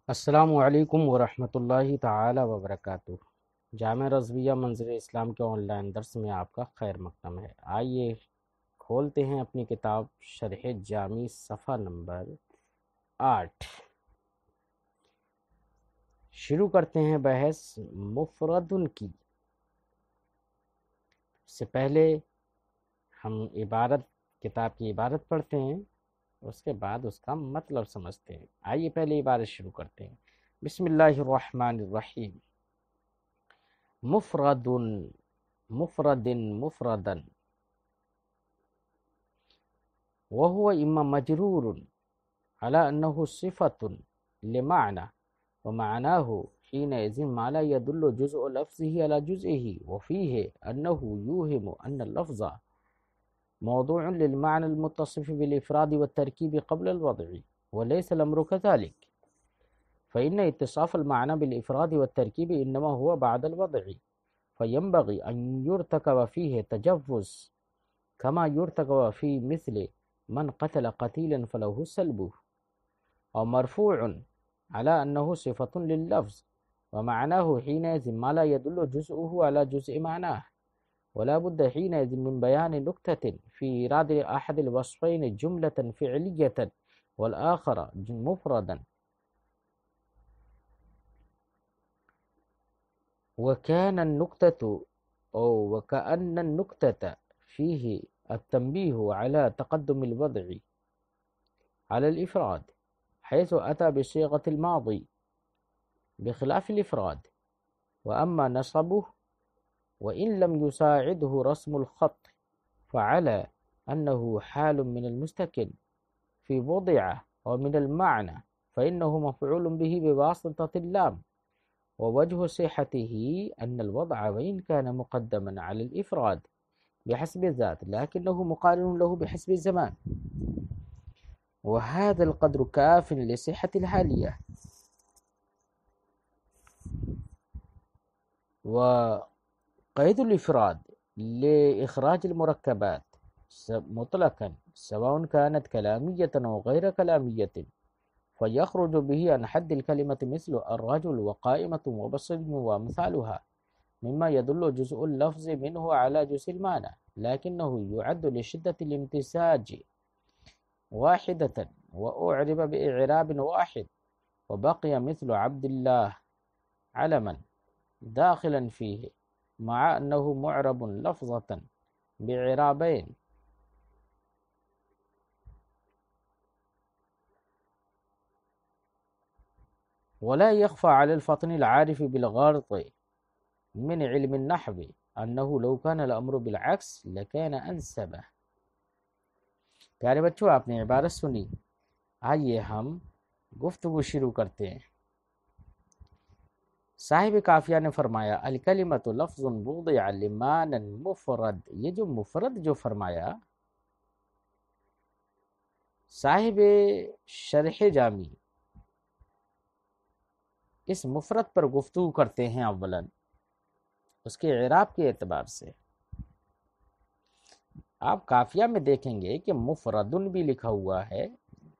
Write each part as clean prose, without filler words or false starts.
السلام علیکم ورحمۃ اللہ تعالی وبرکاتہ۔ جامعہ رضویہ منظر اسلام کے آن لائن درس میں آپ کا خیر مقدم ہے۔ آئیے کھولتے ہیں اپنی کتاب شرح جامی صفحہ نمبر 8۔ شروع کرتے ہیں بحث مفردن کی۔ اس سے پہلے ہم کتاب کی عبارت پڑھتے ہیں، اس کے بعد اس کا مطلب سمجھتے ہیں۔ آئیے پہلے عبارت شروع کرتے ہیں۔ بسم اللہ الرحمن الرحیم۔ مفرد مفردا وهو إما مجرور على أنه صفة لمعنى ومعناه حينئذ ما لا يدل جزء لفظه على جزئه وفيه أنه يوهم أن اللفظ موضوع للمعنى المتصف بالإفراد والتركيب قبل الوضع وليس الأمر كذلك، فإن اتصاف المعنى بالإفراد والتركيب إنما هو بعد الوضع، فينبغي أن يرتكب فيه تجوز كما يرتكب في مثل من قتل قتيلا فله سلبه، أو مرفوع على أنه صفة لللفظ ومعناه حينئذ ما لا يدل جزءه على جزء معناه، ولا بد حينئذ من بيان نكتة في إيراد أحد الوصفين جملة فعلية والآخر مفردا، وكأن النكتة فيه التنبيه على تقدم الوضع على الإفراد حيث أتى بصيغة الماضي بخلاف الإفراد، وأما نصبه وإن لم يساعده رسم الخط فعلى أنه حال من المستكن في وضعه ومن المعنى فإنه مفعول به بواسطة اللام، ووجه صحته أن الوضع وإن كان مقدما على الإفراد بحسب الذات لكنه مقارن له بحسب الزمان، وهذا القدر كاف لصحة الحالية، وقيد الإفراد لإخراج المركبات مطلقا سواء كانت كلامية أو غير كلامية، فيخرج به عن حد الكلمة مثل الرجل وقائمة وبصر وأمثالها مما يدل جزء اللفظ منه على جزء المعنى، لكنه يعد لشدة الامتزاج واحدة وأعرب بإعراب واحد، وبقي مثل عبد الله علما داخلا فيه مع أنه معرب لفظة بإعرابين، ولا يخفى على الفطن العارف بالغرض من علم النحو أنه لو كان الأمر بالعكس لكان أنسب۔ پیارے بچوں، آپ نے عبارت سنی، آئیے ہم گفتگو شروع کرتے ہیں۔ صاحب قافیہ نے فرمایا الکلمۃ لفظ وضع لمعنى مفرد، یہ جو مفرد جو فرمایا، صاحب شرح جامی اس مفرد پر گفتگو کرتے ہیں اولاً اس کے اعراب کے اعتبار سے۔ آپ قافیہ میں دیکھیں گے کہ مفردن بھی لکھا ہوا ہے،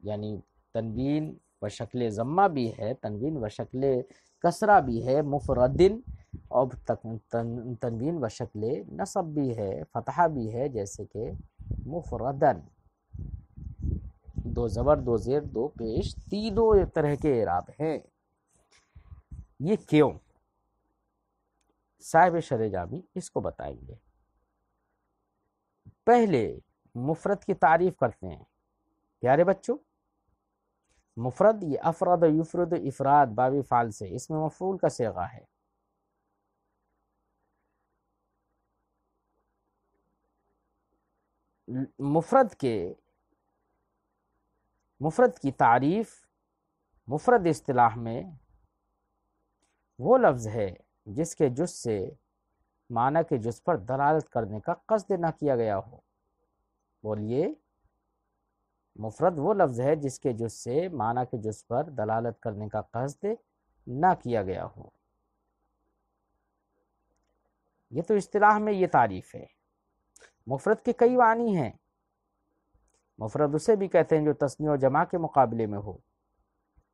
یعنی تنوین و شکل ضمہ بھی ہے، تنوین و شکل کسرہ بھی ہے، مفردن، اور تنوین و شکل نصب بھی ہے، فتحہ بھی ہے، جیسے کہ مفردن، دو زبر دو زیر دو پیش، تینوں طرح کے اعراب ہیں۔ یہ کیوں؟ صاحب شرح جامی اس کو بتائیں گے۔ پہلے مفرد کی تعریف کرتے ہیں۔ پیارے بچوں، مفرد یہ افراد یفرد افراد باب فعل سے اس میں مفعول کا صیغہ ہے۔ مفرد کی تعریف مفرد اصطلاح میں وہ لفظ ہے جس کے جز سے معنی کے جز پر دلالت کرنے کا قصد نہ کیا گیا ہو۔ بولیے، مفرد وہ لفظ ہے جس کے جز سے معنی کے جز پر دلالت کرنے کا قصد نہ کیا گیا ہو۔ یہ تو اصطلاح میں یہ تعریف ہے۔ مفرد کے کئی معنی ہیں۔ مفرد اسے بھی کہتے ہیں جو تثنیہ و جمع کے مقابلے میں ہو۔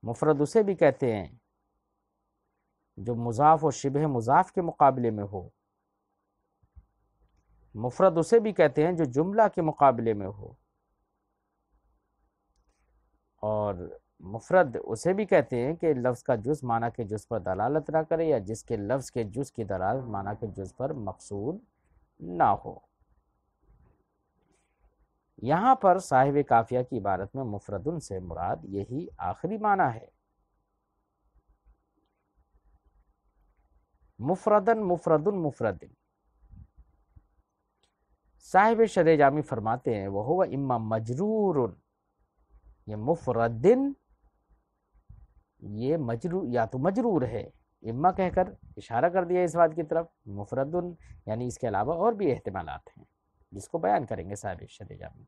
مفرد اسے بھی کہتے ہیں جو مضاف و شبہ مضاف کے مقابلے میں ہو، مفرد اسے بھی کہتے ہیں جو جملہ کے مقابلے میں ہو، اور مفرد اسے بھی کہتے ہیں کہ لفظ کا جز معنی کے جز پر دلالت نہ کرے، یا جس کے لفظ کے جز کی دلالت معنی کے جز پر مقصود نہ ہو۔ یہاں پر صاحب کافیہ کی عبارت میں مفردن سے مراد یہی آخری معنی ہے۔ مفردن مفردن مفردن، صاحب شرح جامی فرماتے ہیں وہو اما مجرور، یہ مفردن یہ مجرور یا تو مجرور ہے، اما کہہ کر اشارہ کر دیا اس بات کی طرف، مفردن یعنی اس کے علاوہ اور بھی احتمالات ہیں جس کو بیان کریں گے صاحب شرح جامی۔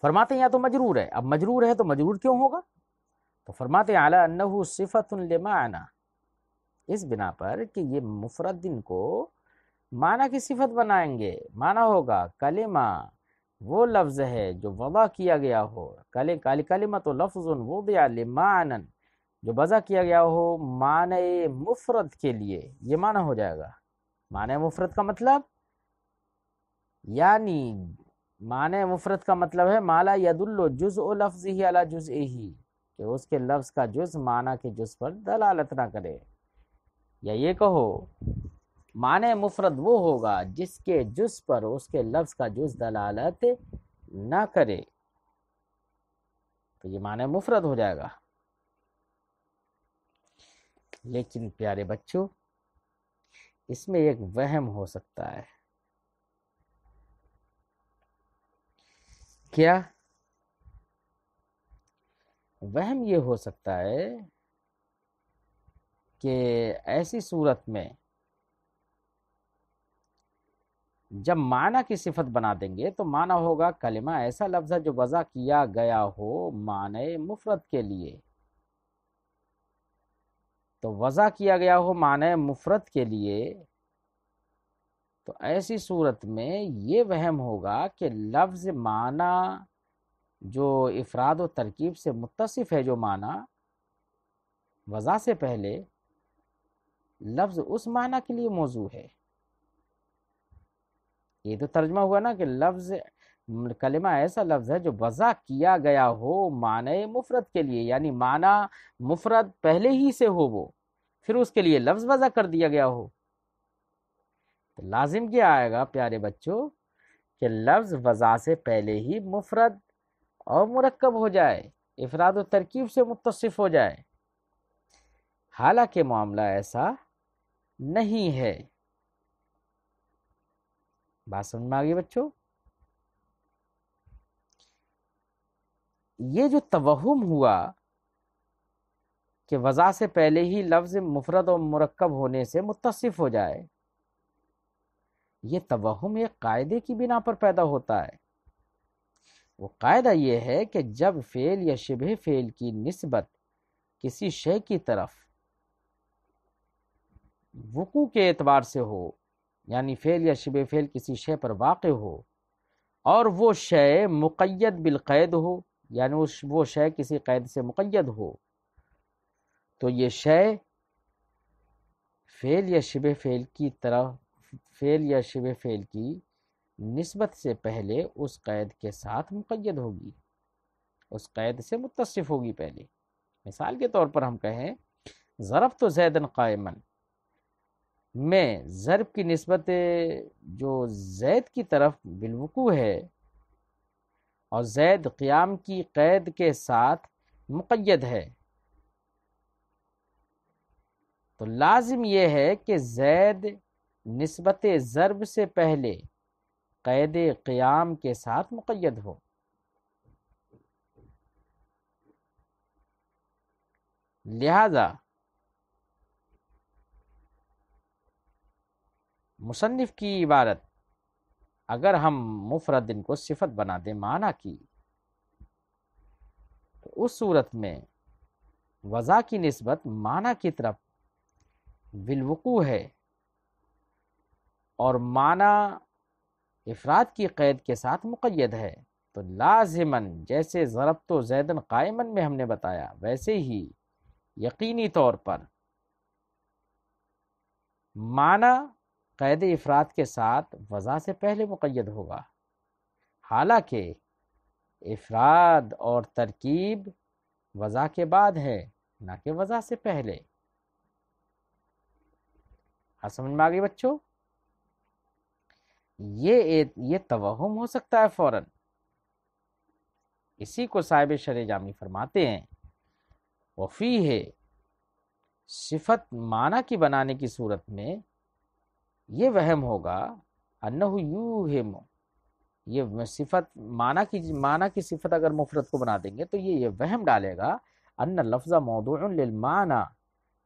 فرماتے ہیں یا تو مجرور ہے، اب مجرور ہے تو مجرور کیوں ہوگا؟ تو فرماتے ہیں علی انہ صفۃ لمعنی، اس بنا پر کہ یہ مفردن کو معنی کی صفت بنائیں گے، معنی ہوگا کلمہ وہ لفظ ہے جو وضع کیا گیا ہو، کلمۃ لفظ وضع لمعنی، جو وضع کیا گیا ہو معنی مفرد کے لیے، یہ معنی ہو جائے گا۔ معنی مفرد کا مطلب یعنی معنی مفرد کا مطلب ہے ما لا یدل جزء لفظہ علی جزئہ، کہ اس کے لفظ کا جز معنی کے جز پر دلالت نہ کرے، یا یہ کہو معنی مفرد وہ ہوگا جس کے جز پر اس کے لفظ کا جز دلالت نہ کرے، تو یہ معنی مفرد ہو جائے گا۔ لیکن پیارے بچوں اس میں ایک وہم ہو سکتا ہے، کیا وہم یہ ہو سکتا ہے کہ ایسی صورت میں جب معنی کی صفت بنا دیں گے تو معنی ہوگا کلمہ ایسا لفظ ہے جو وضع کیا گیا ہو معنی مفرد کے لیے، تو وضع کیا گیا ہو معنی مفرد کے لیے، تو ایسی صورت میں یہ وہم ہوگا کہ لفظ معنی جو افراد و ترکیب سے متصف ہے، جو معنی وضع سے پہلے لفظ اس معنی کے لیے موضوع ہے۔ یہ تو ترجمہ ہوا نا کہ لفظ کلمہ ایسا لفظ ہے جو وضع کیا گیا ہو معنی مفرد کے لیے، یعنی معنی مفرد پہلے ہی سے ہو، وہ پھر اس کے لیے لفظ وضع کر دیا گیا ہو، تو لازم کیا آئے گا پیارے بچوں کہ لفظ وضع سے پہلے ہی مفرد اور مرکب ہو جائے، افراد و ترکیب سے متصف ہو جائے، حالانکہ معاملہ ایسا نہیں ہے۔ بات سمجھ میں آ گئی بچوں؟ یہ جو توہم ہوا کہ وضع سے پہلے ہی لفظ مفرد اور مرکب ہونے سے متصف ہو جائے، یہ توہم ایک قاعدے کی بنا پر پیدا ہوتا ہے۔ وہ قاعدہ یہ ہے کہ جب فعل یا شبہ فعل کی نسبت کسی شے کی طرف وقوع کے اعتبار سے ہو، یعنی فعل یا شبہ فعل کسی شے پر واقع ہو اور وہ شے مقید بالقید ہو، یعنی وہ شے کسی قید سے مقید ہو، تو یہ شے فعل یا شبہ فعل کی طرف فعل یا شبہ فعل کی نسبت سے پہلے اس قید کے ساتھ مقید ہوگی، اس قید سے متصف ہوگی پہلے۔ مثال کے طور پر ہم کہیں ضربت زیدن قائما، میں ضرب کی نسبت جو زید کی طرف بالوقوع ہے اور زید قیام کی قید کے ساتھ مقید ہے، تو لازم یہ ہے کہ زید نسبت ضرب سے پہلے قید قیام کے ساتھ مقید ہو۔ لہذا مصنف کی عبارت اگر ہم مفردن کو صفت بنا دیں معنی کی، تو اس صورت میں وضع کی نسبت معنی کی طرف بالوقوع ہے اور معنی افراد کی قید کے ساتھ مقید ہے، تو لازماً جیسے ضربت زیدن قائمن میں ہم نے بتایا، ویسے ہی یقینی طور پر معنی قید افراد کے ساتھ وضع سے پہلے مقید ہوگا، حالانکہ افراد اور ترکیب وضع کے بعد ہے نہ کہ وضع سے پہلے۔ سمجھ میں آگئی بچوں؟ یہ توہم ہو سکتا ہے فوراً، اسی کو صاحب شرح جامی فرماتے ہیں وفیہ، صفت معنی کی بنانے کی صورت میں یہ وہم ہوگا، انہ یوہم، یہ صفت معنی کی صفت اگر مفرد کو بنا دیں گے تو یہ وہم ڈالے گا ان لفظ موضوع للمعنی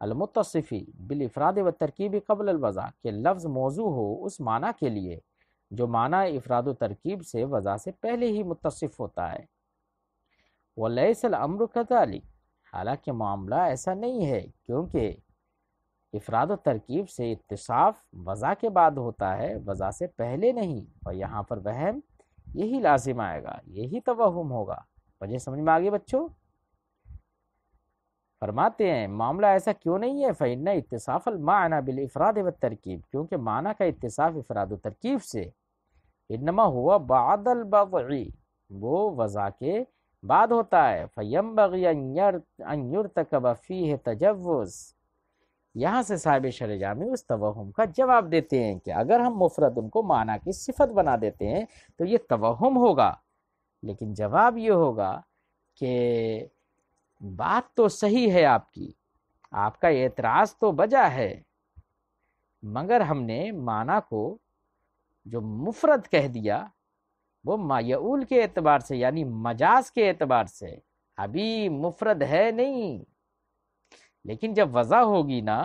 المتصفی بالافراد والترکیب قبل الوضع، کہ لفظ موضوع ہو اس معنی کے لیے جو معنی افراد و ترکیب سے وضع سے پہلے ہی متصف ہوتا ہے۔ ولیس الامر کذالک، حالانکہ معاملہ ایسا نہیں ہے، کیونکہ افراد و ترکیب سے اتصاف وضع کے بعد ہوتا ہے، وضع سے پہلے نہیں، اور یہاں پر وہم یہی لازم آئے گا، یہی توہم ہوگا۔ وجہ سمجھ میں آگئی بچوں؟ فرماتے ہیں معاملہ ایسا کیوں نہیں ہے، فإن اتصاف المعنى بالافراد والترکیب، کیونکہ معنی کا اتصاف افراد و ترکیب سے انما ہوا بعد الوضع، وہ وضع کے بعد ہوتا ہے، فینبغی ان یرتکب فیہ تجوز، یہاں سے صاحب شرح جامی اس توہم کا جواب دیتے ہیں کہ اگر ہم مفرد ان کو معنی کی صفت بنا دیتے ہیں تو یہ توہم ہوگا، لیکن جواب یہ ہوگا کہ بات تو صحیح ہے آپ کا اعتراض تو بجا ہے، مگر ہم نے معنی کو جو مفرد کہہ دیا وہ مایعول کے اعتبار سے یعنی مجاز کے اعتبار سے ابھی مفرد ہے نہیں، لیکن جب وضع ہوگی نا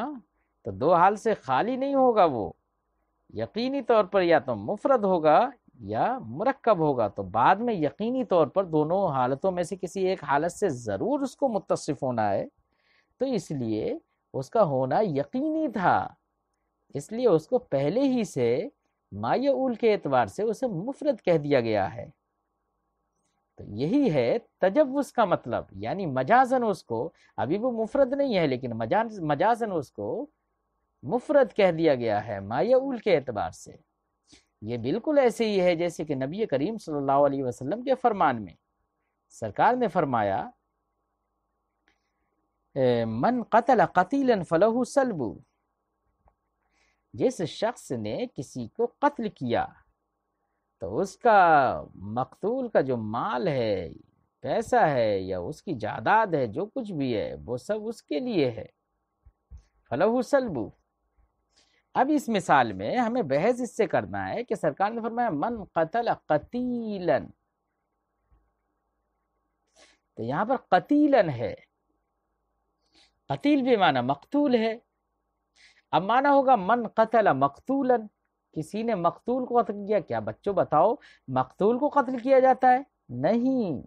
تو دو حال سے خالی نہیں ہوگا، وہ یقینی طور پر یا تو مفرد ہوگا یا مرکب ہوگا، تو بعد میں یقینی طور پر دونوں حالتوں میں سے کسی ایک حالت سے ضرور اس کو متصف ہونا ہے، تو اس لیے اس کا ہونا یقینی تھا، اس لیے اس کو پہلے ہی سے مایعول کے اعتبار سے اسے مفرد کہہ دیا گیا ہے۔ تو یہی ہے تجوز کا مطلب، یعنی مجازن اس کو، ابھی وہ مفرد نہیں ہے لیکن مجازن اس کو مفرد کہہ دیا گیا ہے مایعول کے اعتبار سے۔ یہ بالکل ایسے ہی ہے جیسے کہ نبی کریم صلی اللہ علیہ وسلم کے فرمان میں سرکار نے فرمایا من قتل قتیلا فلہ سلب، جس شخص نے کسی کو قتل کیا تو اس کا مقتول کا جو مال ہے، پیسہ ہے یا اس کی جائیداد ہے، جو کچھ بھی ہے وہ سب اس کے لیے ہے، فلہ سلب۔ اب اس مثال میں ہمیں بحث اس سے کرنا ہے کہ سرکار نے فرمایا من قتل قتیلا، تو یہاں پر قتیلا ہے، قتیل بھی معنی مقتول ہے، اب معنی ہوگا من قتل مقتولا، کسی نے مقتول کو قتل کیا، کیا بچوں بتاؤ مقتول کو قتل کیا جاتا ہے؟ نہیں،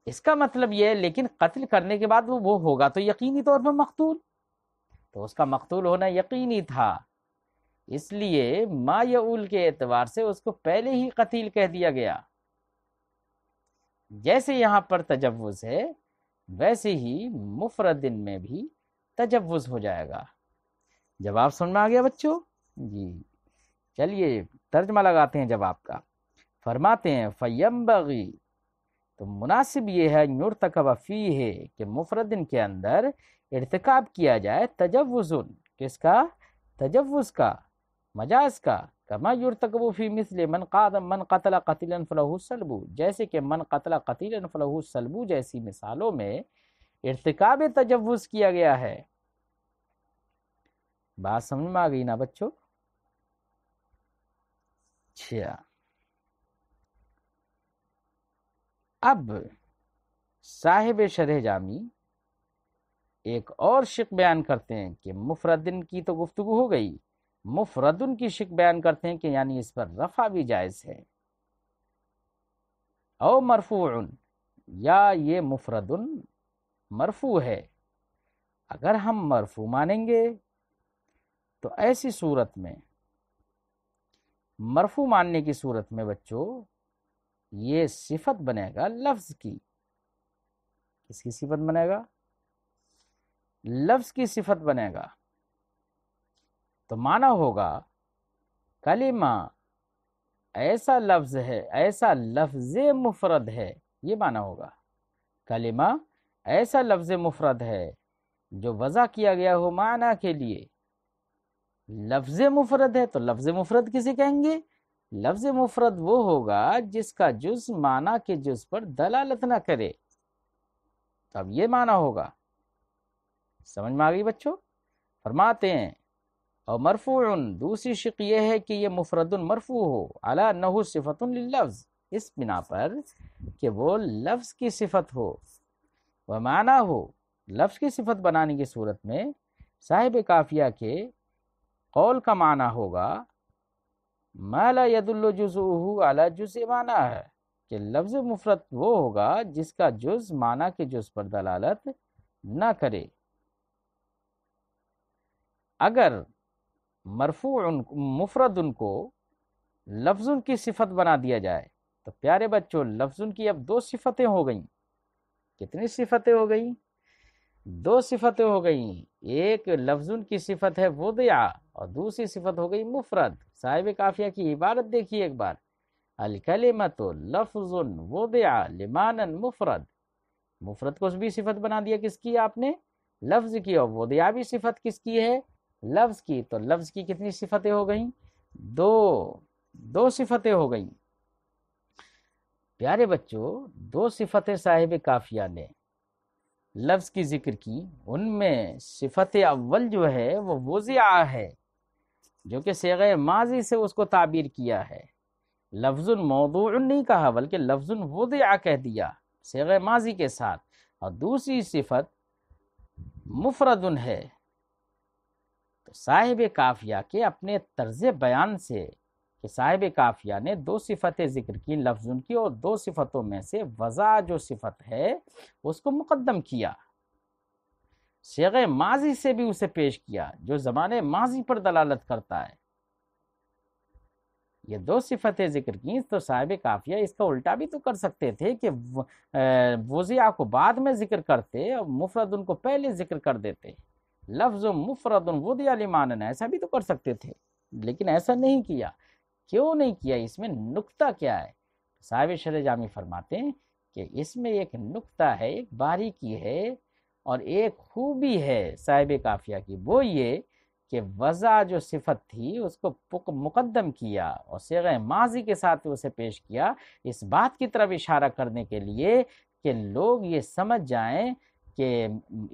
اس کا مطلب یہ ہے لیکن قتل کرنے کے بعد وہ ہوگا تو یقینی طور پر مقتول، تو اس کا مقتول ہونا یقینی تھا، اس لیے ما یعول کے اعتبار سے اس کو پہلے ہی قتیل کہہ دیا گیا۔ جیسے یہاں پر تجوز ہے ویسے ہی مفردن میں بھی تجوز ہو جائے گا۔ جواب سن میں آ گیا بچوں؟ جی چلیے ترجمہ لگاتے ہیں جواب کا۔ فرماتے ہیں فینبغی، تو مناسب یہ ہے یرتکب فیہ، کہ مفردن کے اندر ارتکاب کیا جائے تجوز، کس کا؟ تجوز کا، مجاز کا، کما یرتکب فی مثل من قتل قتیلا فلہ سلب، جیسے کہ من قتل قتیلا فلہ سلب جیسی مثالوں میں ارتکاب تجوز کیا گیا ہے۔ بات سمجھ میں آ گئی نا بچوں؟ اچھا، اب صاحب شرح جامی ایک اور شق بیان کرتے ہیں کہ مفردن کی تو گفتگو ہو گئی، مفردن کی شق بیان کرتے ہیں کہ یعنی اس پر رفع بھی جائز ہے، او مرفوع، یا یہ مفردن مرفوع ہے۔ اگر ہم مرفوع مانیں گے تو ایسی صورت میں، مرفوع ماننے کی صورت میں بچوں یہ صفت بنے گا لفظ کی. کس کی صفت بنے گا؟ لفظ کی صفت بنے گا. تو معنی ہوگا کلمہ ایسا لفظ ہے، ایسا لفظ مفرد ہے، یہ معنی ہوگا. کلمہ ایسا لفظ مفرد ہے جو وضع کیا گیا ہو معنی کے لیے. لفظ مفرد ہے تو لفظ مفرد کسے کہیں گے؟ لفظ مفرد وہ ہوگا جس کا جز معنی کے جز پر دلالت نہ کرے. تو اب یہ معنی ہوگا. سمجھ میں آ گئی بچوں؟ فرماتے ہیں اور مرفوع، دوسری شق یہ ہے کہ یہ مفرد مرفوع ہو علی انہ صفت لللفظ، اس بنا پر کہ وہ لفظ کی صفت ہو. ومعنی ہو، لفظ کی صفت بنانے کی صورت میں صاحب قافیہ کے قول کا معنی ہوگا ما لا يدل جزءه علی جزء معنی ہے، کہ لفظ مفرد وہ ہوگا جس کا جز معنی کے جز پر دلالت نہ کرے. اگر مرفوع مفرد کو لفظ کی صفت بنا دیا جائے تو پیارے بچوں لفظ کی اب دو صفتیں ہو گئیں. کتنی صفتیں ہو گئیں؟ دو صفتیں ہو گئیں. ایک لفظ کی صفت ہے وضع اور دوسری صفت ہو گئی مفرد. صاحب قافیہ کی عبارت دیکھیے ایک بار، الکلمۃ لفظ وضع لمعنی مفرد. مفرد کو بھی صفت بنا دیا کس کی؟ آپ نے لفظ کی. اور وضع بھی صفت کس کی ہے؟ لفظ کی. تو لفظ کی کتنی صفتیں ہو گئیں؟ دو صفتیں ہو گئیں. پیارے بچوں دو صفتیں صاحب قافیہ نے لفظ کی ذکر کی، ان میں صفت اول جو ہے وہ وضع ہے، جو کہ صیغہ ماضی سے اس کو تعبیر کیا ہے. لفظ موضوع نہیں کہا بلکہ لفظ وضع کہہ دیا صیغہ ماضی کے ساتھ. اور دوسری صفت مفرد ہے. تو صاحب قافیہ کے اپنے طرز بیان سے کہ صاحب قافیہ نے دو صفتیں ذکر کی لفظ کی، اور دو صفتوں میں سے وضع جو صفت ہے اس کو مقدم کیا، صیغہ ماضی سے بھی اسے پیش کیا جو زمانے ماضی پر دلالت کرتا ہے. یہ دو صفتیں ذکر کی تو صاحب قافیہ اس کا الٹا بھی تو کر سکتے تھے کہ وضع کو بعد میں ذکر کرتے اور مفرد ان کو پہلے ذکر کر دیتے. لفظ مفرد وضع لمعنی، ایسا بھی تو کر سکتے تھے، لیکن ایسا نہیں کیا. کیوں نہیں کیا؟ اس میں نکتہ کیا ہے؟ صاحب شرح جامی فرماتے ہیں کہ اس میں ایک نکتہ ہے، ایک باریکی ہے اور ایک خوبی ہے صاحب قافیہ کی. وہ یہ کہ وضع جو صفت تھی اس کو مقدم کیا اور صیغہ ماضی کے ساتھ اسے پیش کیا، اس بات کی طرف اشارہ کرنے کے لیے کہ لوگ یہ سمجھ جائیں کہ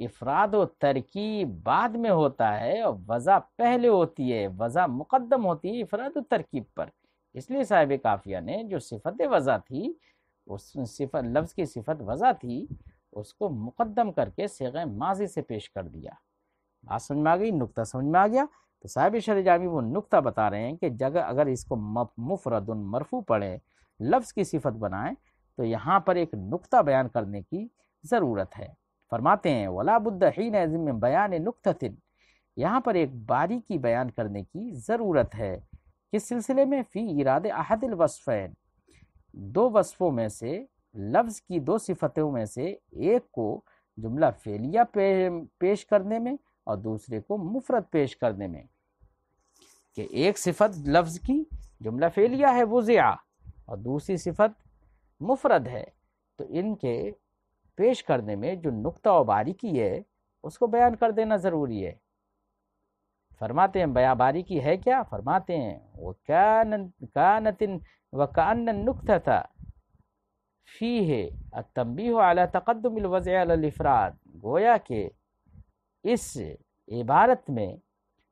افراد و ترکیب بعد میں ہوتا ہے اور وضع پہلے ہوتی ہے، وضع مقدم ہوتی ہے افراد و ترکیب پر. اس لیے صاحب قافیہ نے جو صفت وضع تھی، اس صفت لفظ کی صفت وضع تھی، اس کو مقدم کر کے صیغہ ماضی سے پیش کر دیا. بات سمجھ میں آ گئی؟ نکتہ سمجھ میں آ گیا؟ تو صاحب شرح جامی وہ نکتہ بتا رہے ہیں کہ جگہ اگر اس کو مفرد مرفوع پڑھے، لفظ کی صفت بنائیں، تو یہاں پر ایک نکتہ بیان کرنے کی ضرورت ہے. فرماتے ہیں وَلَا بُدَّ حِينَئِذٍ مِّن بَيَانِ نُکْتَةٍ، یہاں پر ایک باریکی بیان کرنے کی ضرورت ہے. کس سلسلے میں؟ فی اراد احد الوصفین، دو وصفوں میں سے، لفظ کی دو صفتوں میں سے ایک کو جملہ فعلیہ پیش کرنے میں اور دوسرے کو مفرد پیش کرنے میں. کہ ایک صفت لفظ کی جملہ فعلیہ ہے وضع اور دوسری صفت مفرد ہے، تو ان کے پیش کرنے میں جو نکتہ و باریکی ہے اس کو بیان کر دینا ضروری ہے. فرماتے ہیں باریکی ہے کیا؟ فرماتے ہیں وَكَانَتِ وَكَأَنَّ النُّكْتَةَ فِيهِ التَّنبِيهُ عَلَى تَقَدُّمِ الْوَضْعِ عَلَى الْإِفْرَادِ، گویا کہ اس عبارت میں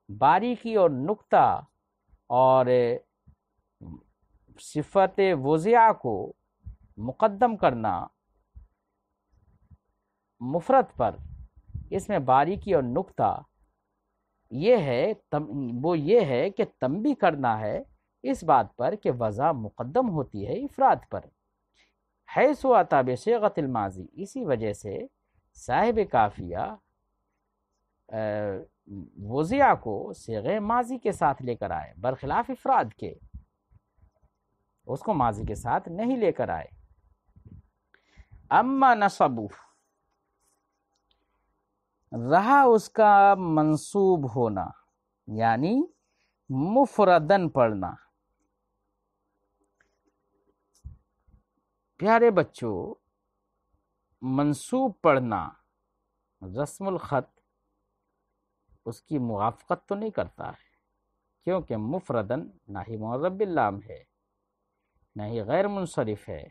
باریکی اور نکتہ اور صفت وضع کو مقدم کرنا مفرد پر، اس میں باریکی اور نکتہ یہ ہے وہ یہ ہے کہ تنبیہ کرنا ہے اس بات پر کہ وضع مقدم ہوتی ہے افراد پر. حیث اتی بصیغۃ الماضی، اسی وجہ سے صاحب قافیہ وضع کو صیغہ ماضی کے ساتھ لے کر آئے برخلاف افراد کے. اس کو ماضی کے ساتھ نہیں لے کر آئے۔ اما نصبو، رہا اس کا منصوب ہونا، یعنی مفردن پڑھنا۔ پیارے بچوں، منصوب پڑھنا رسم الخط اس کی موافقت تو نہیں کرتا ہے، کیونکہ مفردن نہ ہی معرب باللام ہے، نہ ہی غیر منصرف ہے،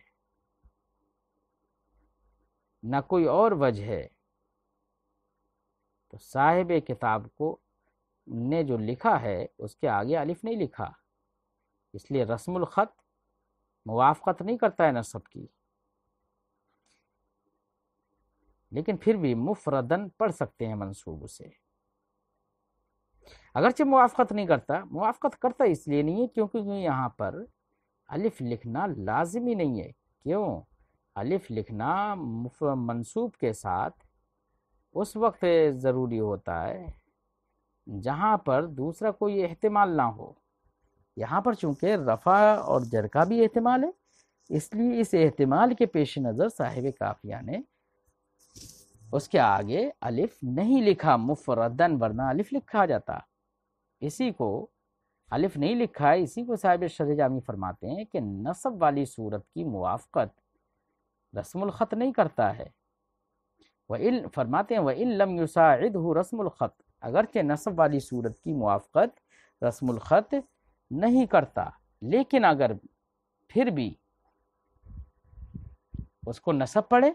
نہ کوئی اور وجہ ہے۔ تو صاحب کتاب کو نے جو لکھا ہے اس کے آگے الف نہیں لکھا، اس لیے رسم الخط موافقت نہیں کرتا ہے نصب کی، لیکن پھر بھی مفردن پڑھ سکتے ہیں منصوب سے۔ اگرچہ موافقت نہیں کرتا، موافقت کرتا اس لیے نہیں ہے کیونکہ یہاں پر الف لکھنا لازمی نہیں ہے۔ کیوں؟ الف لکھنا منصوب کے ساتھ اس وقت ضروری ہوتا ہے جہاں پر دوسرا کوئی احتمال نہ ہو۔ یہاں پر چونکہ رفع اور جر کا بھی احتمال ہے، اس لیے اس احتمال کے پیش نظر صاحب کافیہ نے اس کے آگے الف نہیں لکھا مفردن، ورنہ الف لکھا جاتا۔ اسی کو الف نہیں لکھا ہے، اسی کو صاحب شرح جامی فرماتے ہیں کہ نصب والی صورت کی موافقت رسم الخط نہیں کرتا ہے۔ فرماتے ہیں وَإِن لَمْ يُسَاعِدْهُ رسم الخط، اگرچہ نصب والی صورت کی موافقت رسم الخط نہیں کرتا، لیکن اگر پھر بھی اس کو نصب پڑھے،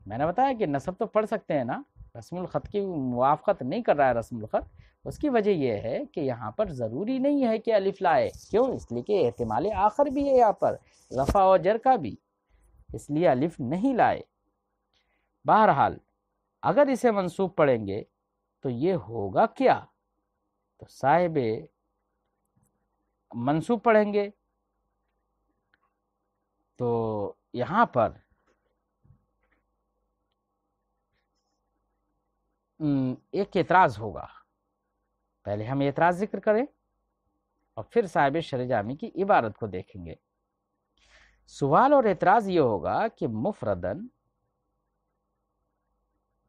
میں نے بتایا کہ نصب تو پڑھ سکتے ہیں نا، رسم الخط کی موافقت نہیں کر رہا ہے رسم الخط، اس کی وجہ یہ ہے کہ یہاں پر ضروری نہیں ہے کہ الف لائے۔ کیوں؟ اس لیے کہ احتمال آخر بھی ہے یہاں پر، رفع و جر کا بھی، اس لیے الف نہیں لائے۔ بہرحال اگر اسے منصوب پڑھیں گے تو یہ ہوگا کیا؟ تو صاحب منصوب پڑھیں گے تو یہاں پر ایک اعتراض ہوگا۔ پہلے ہم اعتراض ذکر کریں اور پھر صاحب شرح جامی کی عبارت کو دیکھیں گے۔ سوال اور اعتراض یہ ہوگا کہ مفردن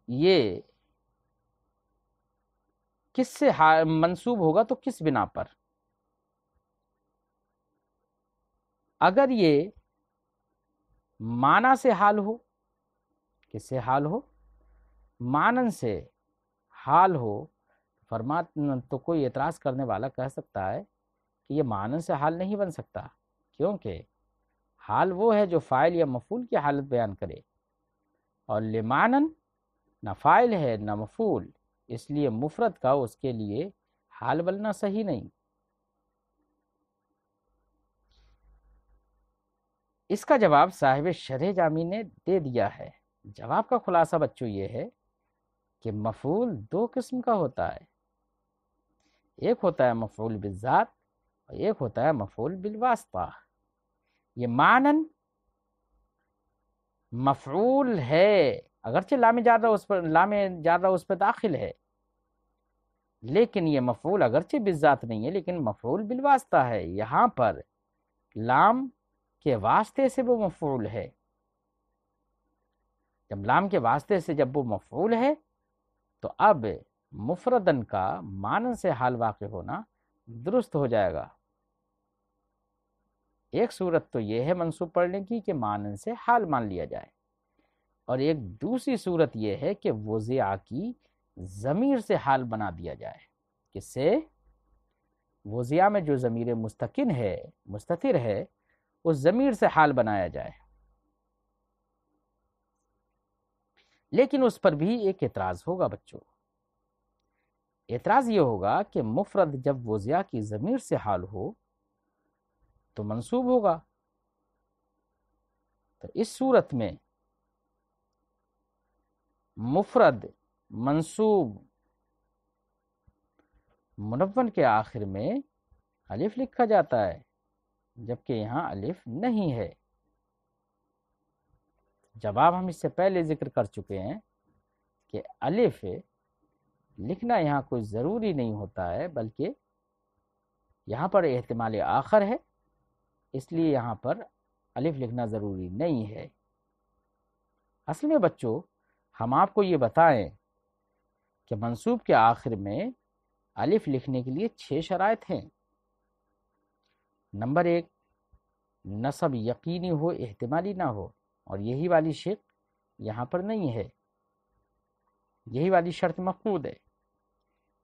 یہ کس سے منصوب ہوگا، تو کس بنا پر؟ اگر یہ معنی سے حال ہو، کس سے حال ہو؟ معنن سے حال ہو، تو کوئی اعتراض کرنے والا کہہ سکتا ہے کہ یہ معنن سے حال نہیں بن سکتا، کیونکہ حال وہ ہے جو فاعل یا مفعول کی حالت بیان کرے، اور لمعنن نہ فاعل ہے نہ مفعول، اس لیے مفرد کا اس کے لیے حال بننا صحیح نہیں۔ اس کا جواب صاحب شرح جامی نے دے دیا ہے۔ جواب کا خلاصہ بچوں یہ ہے کہ مفعول دو قسم کا ہوتا ہے، ایک ہوتا ہے مفعول بالذات اور ایک ہوتا ہے مفعول بالواسطہ۔ یہ معنن مفعول ہے، اگرچہ لام جارہ اس پر داخل ہے، لیکن یہ مفعول اگرچہ بالذات نہیں ہے لیکن مفعول بالواسطہ ہے۔ یہاں پر لام کے واسطے سے وہ مفعول ہے، جب لام کے واسطے سے جب وہ مفعول ہے تو اب مفردن کا مانن سے حال واقع ہونا درست ہو جائے گا۔ ایک صورت تو یہ ہے منصوب پڑھنے کی کہ مانن سے حال مان لیا جائے، اور ایک دوسری صورت یہ ہے کہ وضع کی ضمیر سے حال بنا دیا جائے۔ کس سے؟ وضع میں جو ضمیر مستتر ہے اس ضمیر سے حال بنایا جائے۔ لیکن اس پر بھی ایک اعتراض ہوگا بچوں۔ اعتراض یہ ہوگا کہ مفرد جب وضع کی ضمیر سے حال ہو تو منصوب ہوگا، تو اس صورت میں مفرد منصوب منون کے آخر میں الف لکھا جاتا ہے، جبکہ یہاں الف نہیں ہے۔ جواب ہم اس سے پہلے ذکر کر چکے ہیں کہ الف لکھنا یہاں کوئی ضروری نہیں ہوتا ہے، بلکہ یہاں پر احتمال آخر ہے اس لیے یہاں پر الف لکھنا ضروری نہیں ہے۔ اصل میں بچوں ہم آپ کو یہ بتائیں کہ منصوب کے آخر میں الف لکھنے کے لیے 6 شرائط ہیں۔ نمبر 1، نصب یقینی ہو، احتمالی نہ ہو، اور یہی والی شق یہاں پر نہیں ہے، یہی والی شرط مفقود ہے۔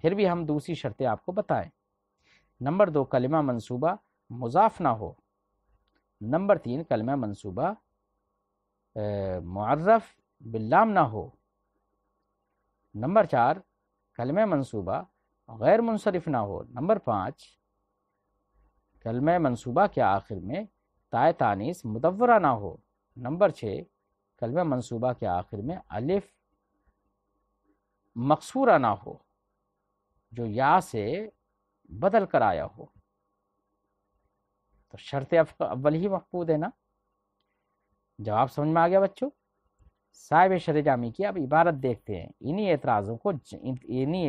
پھر بھی ہم دوسری شرطیں آپ کو بتائیں۔ نمبر 2، کلمہ منصوبہ مضاف نہ ہو۔ نمبر 3، کلمہ منصوبہ معرف باللام نہ ہو۔ نمبر 4، کلمہ منصوبہ غیر منصرف نہ ہو۔ نمبر 5، کلمہ منصوبہ کے آخر میں تائے تانیث مدورہ نہ ہو۔ نمبر 6، کلمہ منصوبہ کے آخر میں الف مقصورہ نہ ہو جو یا سے بدل کر آیا ہو۔ تو شرط اول ہی مفقود ہے نا۔ جواب سمجھ میں آ گیا بچوں؟ صاحب شرح جامی کی اب عبارت دیکھتے ہیں۔ انہی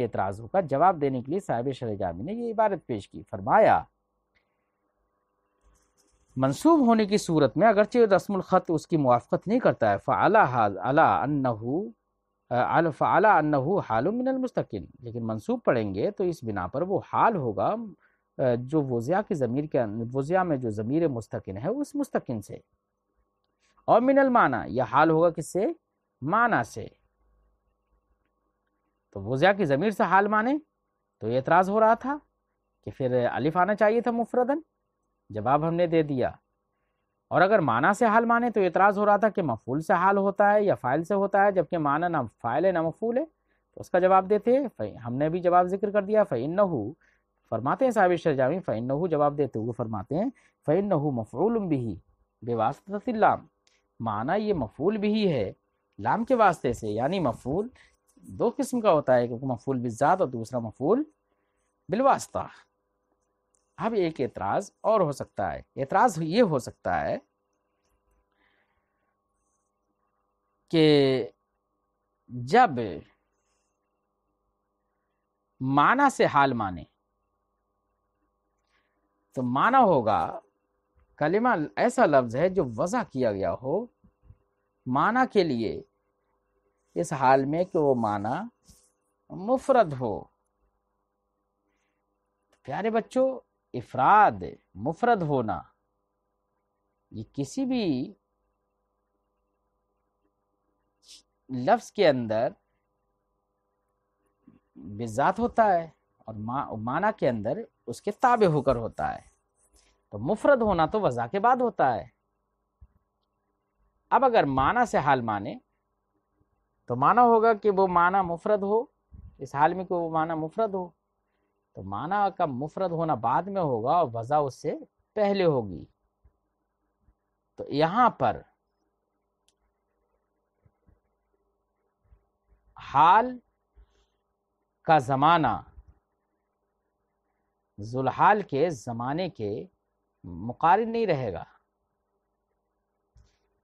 اعتراضوں کا جواب دینے کے لیے صاحب شرح جامی نے یہ عبارت پیش کی۔ فرمایا منصوب ہونے کی صورت میں اگرچہ رسم الخط اس کی موافقت نہیں کرتا ہے، فعلی انہ حال من المستقل، لیکن منصوب پڑھیں گے تو اس بنا پر وہ حال ہوگا جو وضع میں جو ضمیر مستقن ہے اس مستقن سے، اور من المعنی یہ حال ہوگا کس سے؟ معنی سے۔ تو وضع کی ضمیر سے حال مانے تو یہ اعتراض ہو رہا تھا کہ پھر الف آنا چاہیے تھا مفردن، جواب ہم نے دے دیا۔ اور اگر معنی سے حال مانے تو اعتراض ہو رہا تھا کہ مفعول سے حال ہوتا ہے یا فاعل سے ہوتا ہے، جبکہ معنی نہ فاعل ہے نہ مفعول ہے، تو اس کا جواب دیتے ہیں۔ ہم نے بھی جواب ذکر کر دیا۔ فإنہ، فرماتے ہیں صاحب شرجامی، فإنہ جواب دیتے ہوئے فرماتے ہیں فإنہ مفعول بہ بواسطۃ اللام، معنی یہ مفعول بھی ہے لام کے واسطے سے، یعنی مفعول دو قسم کا ہوتا ہے، کیونکہ مفعول بالذات اور دوسرا مفعول بالواسطہ۔ اب ایک اعتراض اور ہو سکتا ہے، اعتراض یہ ہو سکتا ہے کہ جب معنی سے حال مانے تو معنی ہوگا کلمہ ایسا لفظ ہے جو وضع کیا گیا ہو معنی کے لیے اس حال میں کہ وہ معنی مفرد ہو۔ پیارے بچوں، افراد مفرد ہونا یہ کسی بھی لفظ کے اندر بالذات ہوتا ہے اور معنی کے اندر اس کے تابع ہو کر ہوتا ہے۔ تو مفرد ہونا تو وضع کے بعد ہوتا ہے۔ اب اگر معنی سے حال مانے تو معنی ہوگا کہ وہ معنی مفرد ہو، اس حال میں کہ وہ معنی مفرد ہو، تو معنی کا مفرد ہونا بعد میں ہوگا اور وضع اس سے پہلے ہوگی۔ تو یہاں پر حال کا زمانہ ذوالحال کے زمانے کے مقارن نہیں رہے گا۔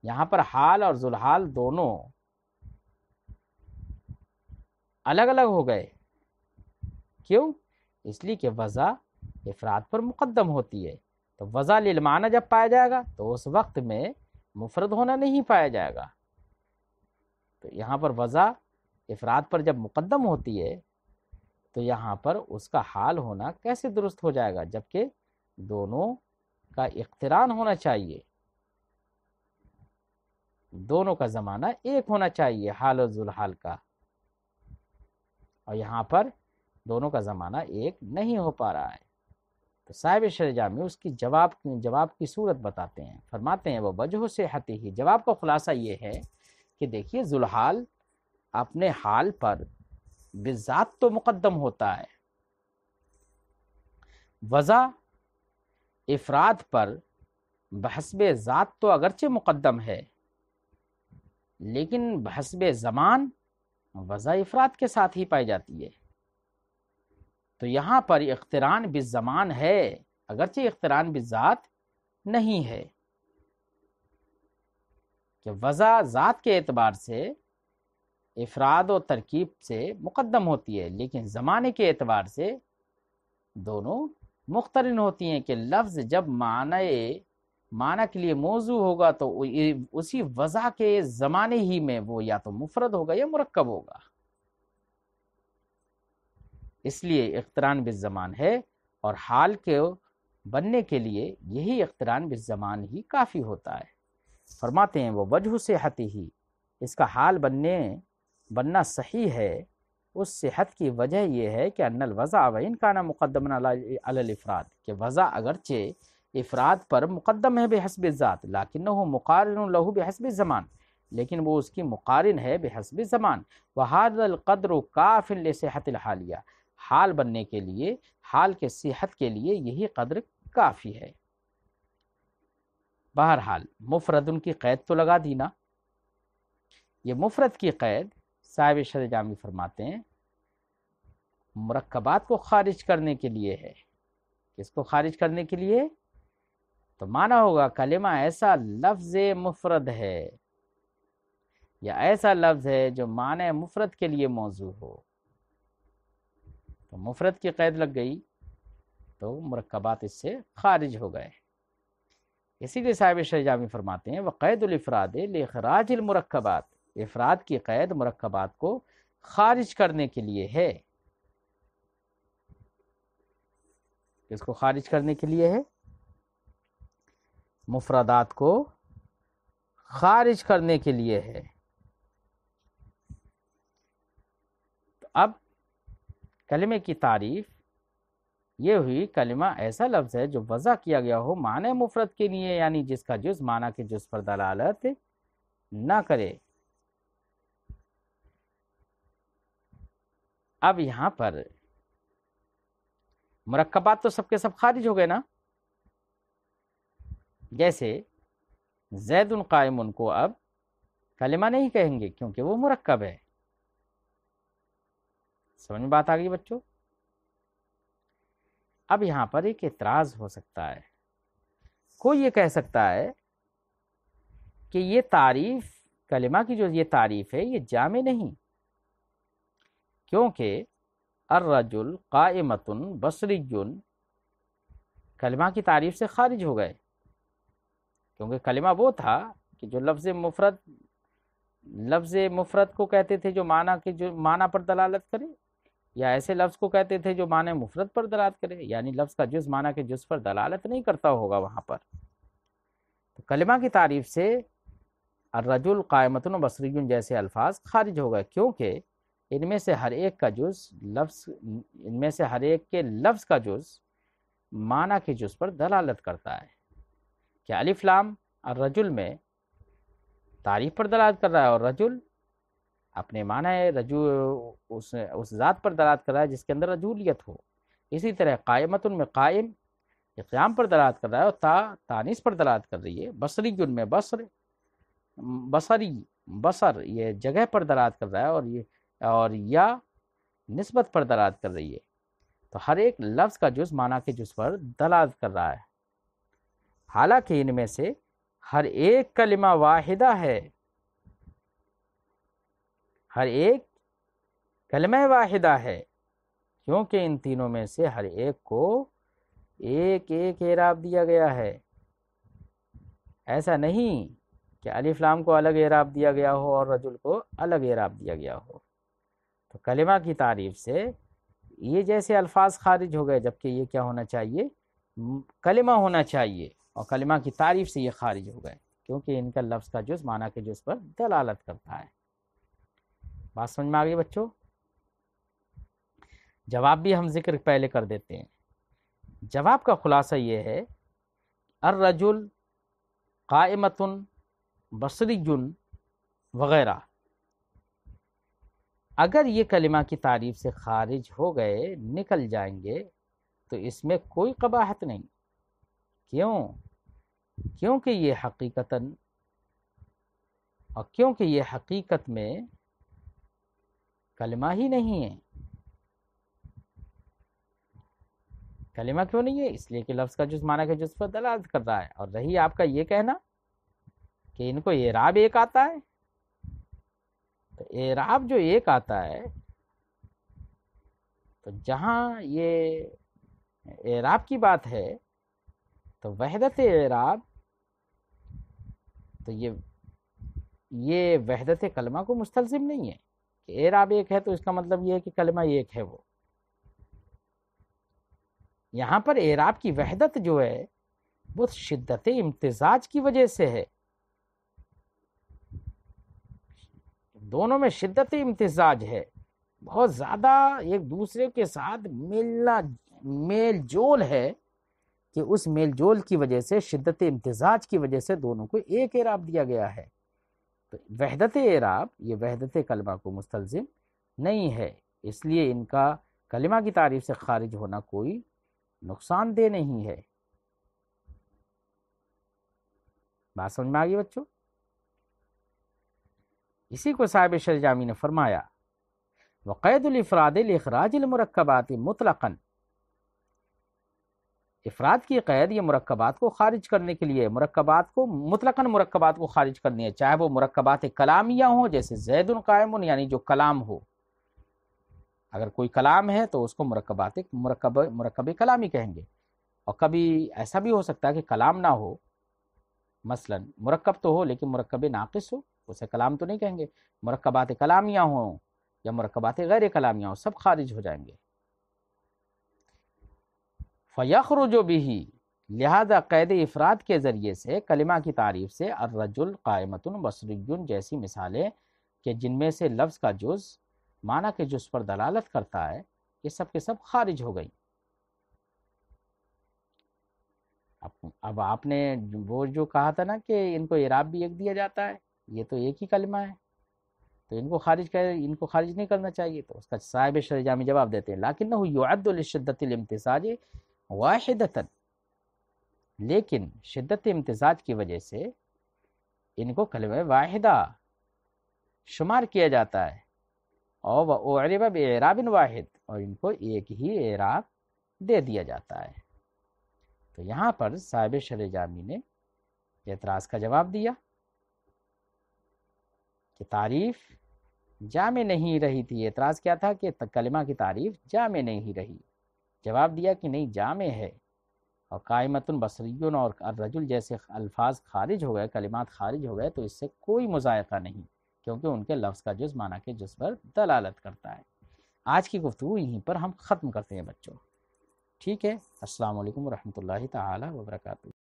یہاں پر حال اور ذوالحال دونوں الگ الگ ہو گئے۔ کیوں؟ اس لیے کہ وضع افراد پر مقدم ہوتی ہے، تو وضع للمعنی جب پایا جائے گا تو اس وقت میں مفرد ہونا نہیں پایا جائے گا۔ تو یہاں پر وضع افراد پر جب مقدم ہوتی ہے تو یہاں پر اس کا حال ہونا کیسے درست ہو جائے گا، جبکہ دونوں کا اقتران ہونا چاہیے، دونوں کا زمانہ ایک ہونا چاہیے حال اور ذوالحال کا، اور یہاں پر دونوں کا زمانہ ایک نہیں ہو پا رہا ہے۔ تو صاحب شرح جامی اس کی جواب کی صورت بتاتے ہیں۔ فرماتے ہیں وہ وجہ صحت ہی، جواب کا خلاصہ یہ ہے کہ دیکھیے ذوالحال اپنے حال پر بالذات تو مقدم ہوتا ہے، وضع افراد پر بحسب ذات تو اگرچہ مقدم ہے، لیکن بحسب زمان وضع افراد کے ساتھ ہی پائی جاتی ہے۔ تو یہاں پر اقتران بالزمان ہے اگرچہ اقتران بالذات نہیں ہے، کہ وضع ذات کے اعتبار سے افراد و ترکیب سے مقدم ہوتی ہے، لیکن زمانے کے اعتبار سے دونوں مقترن ہوتی ہیں، کہ لفظ جب معنی معنی کے لیے موضوع ہوگا تو اسی وضع کے زمانے ہی میں وہ یا تو مفرد ہوگا یا مرکب ہوگا، اس لیے اقتران بالزمان ہے، اور حال کے بننے کے لیے یہی اقتران بالزمان ہی کافی ہوتا ہے۔ فرماتے ہیں وہ وجہ صحت ہی، اس کا حال بننا صحیح ہے، اس صحت کی وجہ یہ ہے کہ ان الوضع وان کان مقدما علی الافراد، کہ وضع اگرچہ افراد پر مقدم ہے بحسب الذات لیکنہ مقارن له بحسب الزمان، لیکن وہ اس کی مقارن ہے بحسب الزمان، وهذا القدر کاف لصحت الحالیہ، حال بننے کے لیے، حال کے صحت کے لیے یہی قدر کافی ہے۔ بہرحال مفرد کی قید تو لگا دی نا، یہ مفرد کی قید صاحب شرح جامی فرماتے ہیں مرکبات کو خارج کرنے کے لیے ہے۔ کس کو خارج کرنے کے لیے؟ تو مانا ہوگا کلمہ ایسا لفظ مفرد ہے یا ایسا لفظ ہے جو معنی مفرد کے لیے موضوع ہو، تو مفرد کی قید لگ گئی تو مرکبات اس سے خارج ہو گئے۔ اسی لیے صاحب شرح جامی فرماتے ہیں وقید الافراد لاخراج المرکبات، افراد کی قید مرکبات کو خارج کرنے کے لیے ہے۔ اس کو خارج کرنے کے لیے ہے، مفردات کو خارج کرنے کے لیے ہے۔ تو اب کلمے کی تعریف یہ ہوئی کلمہ ایسا لفظ ہے جو وضع کیا گیا ہو معنی مفرد کے لیے، یعنی جس کا جز معنی کے جز پر دلالت نہ کرے۔ اب یہاں پر مرکبات تو سب کے سب خارج ہو گئے نا، جیسے زید قائم کو اب کلمہ نہیں کہیں گے کیونکہ وہ مرکب ہے۔ سمجھ میں بات آ گئی بچوں؟ اب یہاں پر ایک اعتراض ہو سکتا ہے، کوئی یہ کہہ سکتا ہے کہ یہ تعریف کلمہ کی جو یہ تعریف ہے یہ جامع نہیں، کیونکہ الرجل قائمۃ بصری کلمہ کی تعریف سے خارج ہو گئے، کیونکہ کلمہ وہ تھا کہ جو لفظ مفرد کو کہتے تھے جو معنی پر دلالت کرے، یا ایسے لفظ کو کہتے تھے جو معنی مفرد پر دلالت کرے، یعنی لفظ کا جز معنی کے جز پر دلالت نہیں کرتا ہوگا وہاں پر۔ تو کلمہ کی تعریف سے الرجل قائمۃ بصری جیسے الفاظ خارج ہو گئے، کیونکہ ان میں سے ہر ایک کے لفظ کا جز معنی کے جز پر دلالت کرتا ہے۔ کہ الف لام الرجل میں تعریف پر دلالت کر رہا ہے، اور رجل اپنے معنی اس ذات پر دلالت کر رہا ہے جس کے اندر رجولیت ہو۔ اسی طرح قائمۃ میں قائم قیام پر دلالت کر رہا ہے، اور تانیث پر دلالت کر رہی ہے۔ بصری میں بصر یہ جگہ پر دلالت کر رہا ہے، اور یا نسبت پر دلالت کر رہی ہے۔ تو ہر ایک لفظ کا جز معنی کے جز پر دلالت کر رہا ہے، حالانکہ ان میں سے ہر ایک کلمہ واحدہ ہے، ہر ایک کلمہ واحدہ ہے، کیونکہ ان تینوں میں سے ہر ایک کو ایک ایک اعراب دیا گیا ہے۔ ایسا نہیں کہ الف لام کو الگ اعراب دیا گیا ہو اور رجل کو الگ اعراب دیا گیا ہو۔ تو کلمہ کی تعریف سے یہ جیسے الفاظ خارج ہو گئے، جبکہ یہ کیا ہونا چاہیے؟ کلمہ ہونا چاہیے، اور کلمہ کی تعریف سے یہ خارج ہو گئے کیونکہ ان کا لفظ کا جز معنی کے جز پر دلالت کرتا ہے۔ بات سمجھ میں آ گئی بچوں؟ جواب بھی ہم ذکر پہلے کر دیتے ہیں۔ جواب کا خلاصہ یہ ہے الرجل قائمۃ بصری وغیرہ، اگر یہ کلمہ کی تعریف سے خارج ہو گئے، نکل جائیں گے، تو اس میں کوئی قباحت نہیں۔ کیونکہ یہ حقیقت میں کلمہ ہی نہیں ہے۔ کلمہ کیوں نہیں ہے؟ اس لیے کہ لفظ کا جز معنی کے جز پر دلالت کر رہا ہے۔ اور رہی آپ کا یہ کہنا کہ ان کو اعراب ایک آتا ہے، تو اعراب جو ایک آتا ہے، تو جہاں یہ اعراب کی بات ہے تو وحدت اعراب تو یہ وحدت کلمہ کو مستلزم نہیں ہے کہ اعراب ایک ہے تو اس کا مطلب یہ ہے کہ کلمہ ایک ہے. وہ یہاں پر اعراب کی وحدت جو ہے وہ شدت امتزاج کی وجہ سے ہے. دونوں میں شدت امتزاج ہے، بہت زیادہ ایک دوسرے کے ساتھ میل جول ہے کہ اس میل جول کی وجہ سے، شدت امتزاج کی وجہ سے دونوں کو ایک اعراب دیا گیا ہے. تو وحدت اعراب یہ وحدت کلمہ کو مستلزم نہیں ہے، اس لیے ان کا کلمہ کی تعریف سے خارج ہونا کوئی نقصان دہ نہیں ہے. بات سمجھ میں آ گئی بچوں؟ اسی کو صاحب شرح جامی نے فرمایا وقید الافراد لاخراج المرکبات مطلقا، افراد کی قید یہ مرکبات کو خارج کرنے کے لیے، مرکبات کو مطلقاً مرکبات کو خارج کرنی ہے، چاہے وہ مرکبات کلامیہ ہوں جیسے زید قائم یعنی جو کلام ہو. اگر کوئی کلام ہے تو اس کو مرکب کلامی کہیں گے. اور کبھی ایسا بھی ہو سکتا ہے کہ کلام نہ ہو، مثلا مرکب تو ہو لیکن مرکب ناقص ہو، اسے کلام تو نہیں کہیں گے. مرکبات کلامیہ ہوں یا مرکبات غیر کلامیہ ہوں، سب خارج ہو جائیں گے. فَيَخْرُجُ بِهِ، لہذا قید افراد کے ذریعے سے کلمہ کی تعریف سے الرجل قائمۃ بصری جیسی مثالیں کہ جن میں سے لفظ کا جز معنی کے جز پر دلالت کرتا ہے، یہ سب کے سب خارج ہو گئی. اب آپ نے وہ جو کہا تھا نا کہ ان کو اعراب بھی ایک دیا جاتا ہے، یہ تو ایک ہی کلمہ ہے تو ان کو خارج نہیں کرنا چاہیے. تو اس کا صاحب شرح جامی جواب دیتے ہیں لیکنہ یعد لشدت الامتزاج واحدۃ، لیکن شدت امتزاج کی وجہ سے ان کو کلمہ واحدہ شمار کیا جاتا ہے، اور وَأُعْرِبَ بِإِعْرَابٍ واحد، اور ان کو ایک ہی اعراب دے دیا جاتا ہے. تو یہاں پر صاحب شرح جامی نے اعتراض کا جواب دیا کہ تعریف جامع نہیں رہی تھی. اعتراض کیا تھا کہ کلمہ کی تعریف جامع نہیں رہی. جواب دیا کہ نہیں، جامع ہے، اور قائمۃ بصری اور الرجل جیسے الفاظ خارج ہو گئے، کلمات خارج ہو گئے تو اس سے کوئی مضائقہ نہیں، کیونکہ ان کے لفظ کا جز معنی کے جز پر دلالت کرتا ہے. آج کی گفتگو یہیں پر ہم ختم کرتے ہیں بچوں. ٹھیک ہے، السلام علیکم ورحمۃ اللہ تعالی وبرکاتہ.